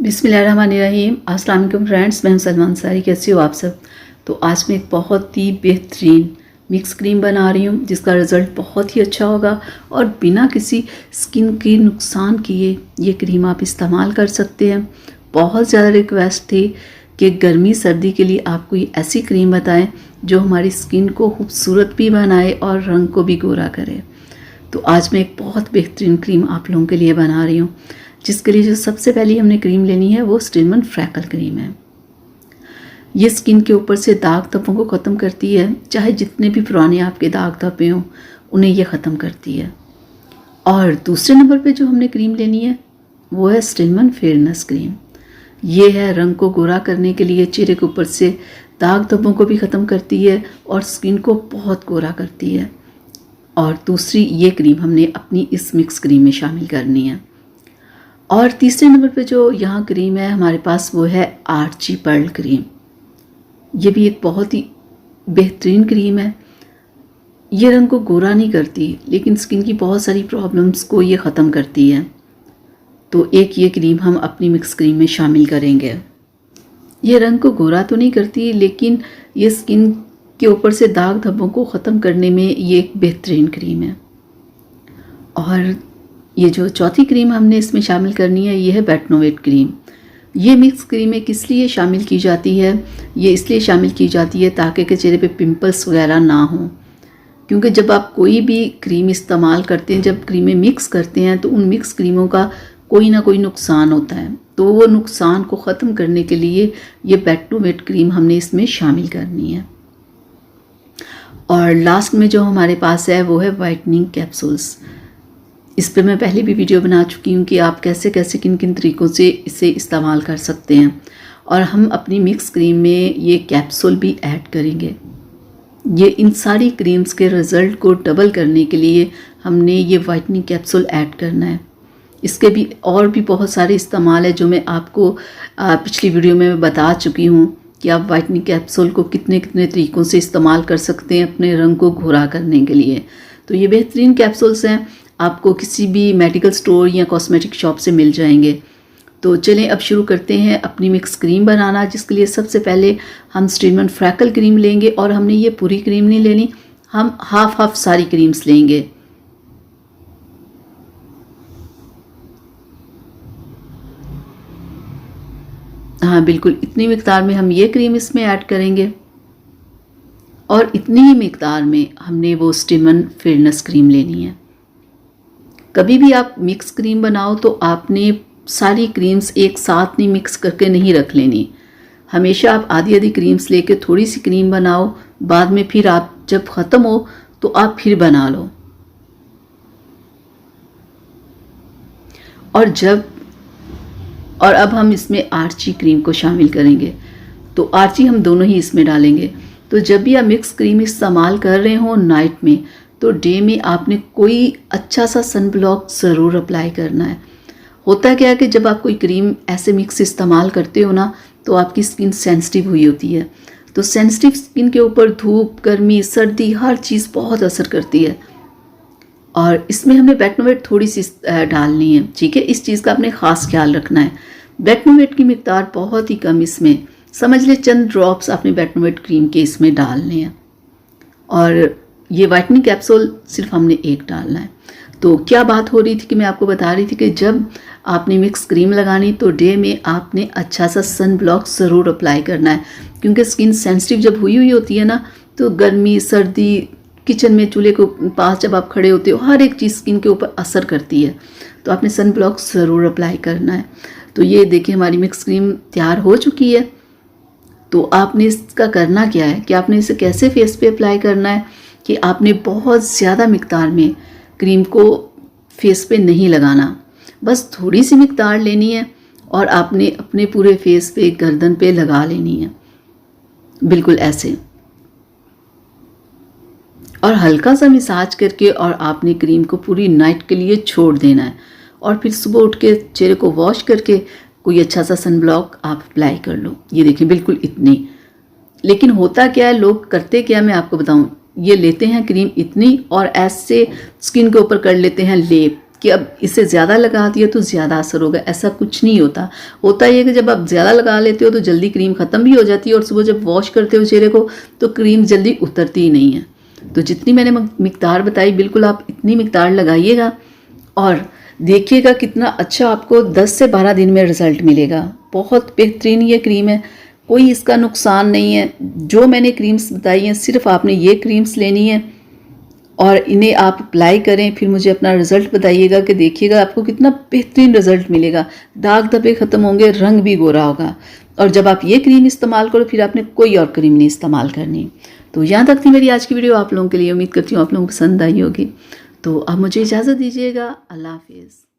बिस्मिल्लाहिर्रहमानिर्रहीम। अस्सलाम वालेकुम फ्रेंड्स, मैं हूं सलमान सारी। कैसे हो आप सब? तो आज मैं एक बहुत ही बेहतरीन मिक्स क्रीम बना रही हूं जिसका रिज़ल्ट बहुत ही अच्छा होगा और बिना किसी स्किन के नुकसान किए ये क्रीम आप इस्तेमाल कर सकते हैं। बहुत ज़्यादा रिक्वेस्ट थी कि गर्मी सर्दी के लिए आप कोई ऐसी क्रीम बताएं जो हमारी स्किन को खूबसूरत भी बनाए और रंग को भी गोरा करे। तो आज मैं एक बहुत बेहतरीन क्रीम आप लोगों के लिए बना रही हूँ, जिसके लिए जो सबसे पहले हमने क्रीम लेनी है वो स्टिनमन फ्रैकल क्रीम है। ये स्किन के ऊपर से दाग धब्बों को ख़त्म करती है, चाहे जितने भी पुराने आपके दाग धब्बे हों उन्हें ये ख़त्म करती है। और दूसरे नंबर पे जो हमने क्रीम लेनी है वो है स्टिनमन फेयरनेस क्रीम। ये है रंग को गोरा करने के लिए, चेहरे के ऊपर से दाग धब्बों को भी ख़त्म करती है और स्किन को बहुत गोरा करती है। और दूसरी ये क्रीम हमने अपनी इस मिक्स क्रीम में शामिल करनी है। और तीसरे नंबर पे जो यहाँ क्रीम है हमारे पास वो है आर्ची पर्ल क्रीम। ये भी एक बहुत ही बेहतरीन क्रीम है। ये रंग को गोरा नहीं करती लेकिन स्किन की बहुत सारी प्रॉब्लम्स को ये ख़त्म करती है। तो एक ये क्रीम हम अपनी मिक्स क्रीम में शामिल करेंगे। ये रंग को गोरा तो नहीं करती लेकिन ये स्किन के ऊपर से दाग धब्बों को ख़त्म करने में ये एक बेहतरीन क्रीम है। और ये जो चौथी क्रीम हमने इसमें शामिल करनी है ये है बेटनोवेट क्रीम। ये मिक्स क्रीम में किस लिए शामिल की जाती है? ये इसलिए शामिल की जाती है ताकि के चेहरे पे पिंपल्स वगैरह ना हो। क्योंकि जब आप कोई भी क्रीम इस्तेमाल करते हैं, जब क्रीमें मिक्स करते हैं तो उन मिक्स क्रीमों का कोई ना कोई नुकसान होता है। तो वो नुकसान को ख़त्म करने के लिए ये बेटनोवेट क्रीम हमने इसमें शामिल करनी है। और लास्ट में जो हमारे पास है वो है वाइटनिंग कैप्सूल्स। इस पे मैं पहले भी वीडियो बना चुकी हूँ कि आप कैसे कैसे किन किन तरीक़ों से इसे इस्तेमाल कर सकते हैं। और हम अपनी मिक्स क्रीम में ये कैप्सूल भी ऐड करेंगे। ये इन सारी क्रीम्स के रिज़ल्ट को डबल करने के लिए हमने ये वाइटनिंग कैप्सूल ऐड करना है। इसके भी और भी बहुत सारे इस्तेमाल है जो मैं आपको पिछली वीडियो में मैं बता चुकी हूँ कि आप वाइटनिंग कैप्सूल को कितने कितने तरीक़ों से इस्तेमाल कर सकते हैं अपने रंग को गोरा करने के लिए। तो ये बेहतरीन कैप्सूल्स हैं, आपको किसी भी मेडिकल स्टोर या कॉस्मेटिक शॉप से मिल जाएंगे। तो चलें अब शुरू करते हैं अपनी मिक्स क्रीम बनाना, जिसके लिए सबसे पहले हम स्टिनमन फ्रैकल क्रीम लेंगे। और हमने ये पूरी क्रीम नहीं लेनी, हम हाफ सारी क्रीम्स लेंगे। हाँ बिल्कुल, इतनी मिकदार में हम ये क्रीम इसमें ऐड करेंगे और इतनी ही मिकदार में हमने वो स्टिनमन फेयरनेस क्रीम लेनी है। कभी भी आप मिक्स क्रीम बनाओ तो आपने सारी क्रीम्स एक साथ नहीं मिक्स करके नहीं रख लेनी। हमेशा आप आधी आधी क्रीम्स लेके थोड़ी सी क्रीम बनाओ, बाद में फिर आप जब ख़त्म हो तो आप फिर बना लो। और अब हम इसमें आर्ची क्रीम को शामिल करेंगे। तो आर्ची हम दोनों ही इसमें डालेंगे। तो जब भी आप मिक्स क्रीम इस्तेमाल कर रहे हो नाइट में, तो डे में आपने कोई अच्छा सा सन ब्लॉक ज़रूर अप्लाई करना है। होता क्या है कि जब आप कोई क्रीम ऐसे मिक्स इस्तेमाल करते हो ना तो आपकी स्किन सेंसिटिव हुई होती है। तो सेंसिटिव स्किन के ऊपर धूप, गर्मी, सर्दी हर चीज़ बहुत असर करती है। और इसमें हमें बेटनोवेट थोड़ी सी डालनी है, ठीक है। इस चीज़ का आपने ख़ास ख्याल रखना है। बेटनोवेट की मिकदार बहुत ही कम, इसमें समझ ले चंद ड्रॉप्स आपने बेटनोवेट क्रीम के इसमें डालने हैं। और ये वाइटनिंग कैप्सूल सिर्फ हमने एक डालना है। तो क्या बात हो रही थी कि मैं आपको बता रही थी कि जब आपने मिक्स क्रीम लगानी तो डे में आपने अच्छा सा सन ब्लॉक ज़रूर अप्लाई करना है। क्योंकि स्किन सेंसिटिव जब हुई होती है ना तो गर्मी, सर्दी, किचन में चूल्हे के पास जब आप खड़े होते हो हर एक चीज़ स्किन के ऊपर असर करती है। तो आपने सन ब्लॉक ज़रूर अप्लाई करना है। तो ये देखिए हमारी मिक्स क्रीम तैयार हो चुकी है। तो आपने इसका करना क्या है कि आपने इसे कैसे फेस पे अप्लाई करना है कि आपने बहुत ज़्यादा मिकदार में क्रीम को फेस पे नहीं लगाना, बस थोड़ी सी मिकदार लेनी है और आपने अपने पूरे फेस पे, गर्दन पे लगा लेनी है, बिल्कुल ऐसे। और हल्का सा मसाज करके और आपने क्रीम को पूरी नाइट के लिए छोड़ देना है। और फिर सुबह उठ के चेहरे को वॉश करके कोई अच्छा सा सन ब्लॉक आप अप्लाई कर लो। ये देखें बिल्कुल इतनी। लेकिन होता क्या है, लोग करते क्या मैं आपको बताऊं, ये लेते हैं क्रीम इतनी और ऐसे स्किन के ऊपर कर लेते हैं लेप कि अब इसे ज़्यादा लगा दिया तो ज़्यादा असर होगा, ऐसा कुछ नहीं होता। होता ये कि जब आप ज़्यादा लगा लेते हो तो जल्दी क्रीम ख़त्म भी हो जाती है और सुबह जब वॉश करते हो चेहरे को तो क्रीम जल्दी उतरती ही नहीं है। तो जितनी मैंने मिकदार बताई बिल्कुल आप इतनी मिकदार लगाइएगा और देखिएगा कितना अच्छा आपको 10 से 12 दिन में रिज़ल्ट मिलेगा। बहुत बेहतरीन ये क्रीम है, कोई इसका नुकसान नहीं है। जो मैंने क्रीम्स बताई हैं सिर्फ आपने ये क्रीम्स लेनी है और इन्हें आप अप्लाई करें, फिर मुझे अपना रिज़ल्ट बताइएगा कि देखिएगा आपको कितना बेहतरीन रिज़ल्ट मिलेगा। दाग धब्बे ख़त्म होंगे, रंग भी गोरा होगा। और जब आप ये क्रीम इस्तेमाल करो फिर आपने कोई और क्रीम नहीं इस्तेमाल करनी। तो यहाँ तक थी मेरी आज की वीडियो आप लोगों के लिए। उम्मीद करती हूँ आप लोगों को पसंद आई होगी। तो अब मुझे इजाज़त दीजिएगा। अल्लाह हाफिज़।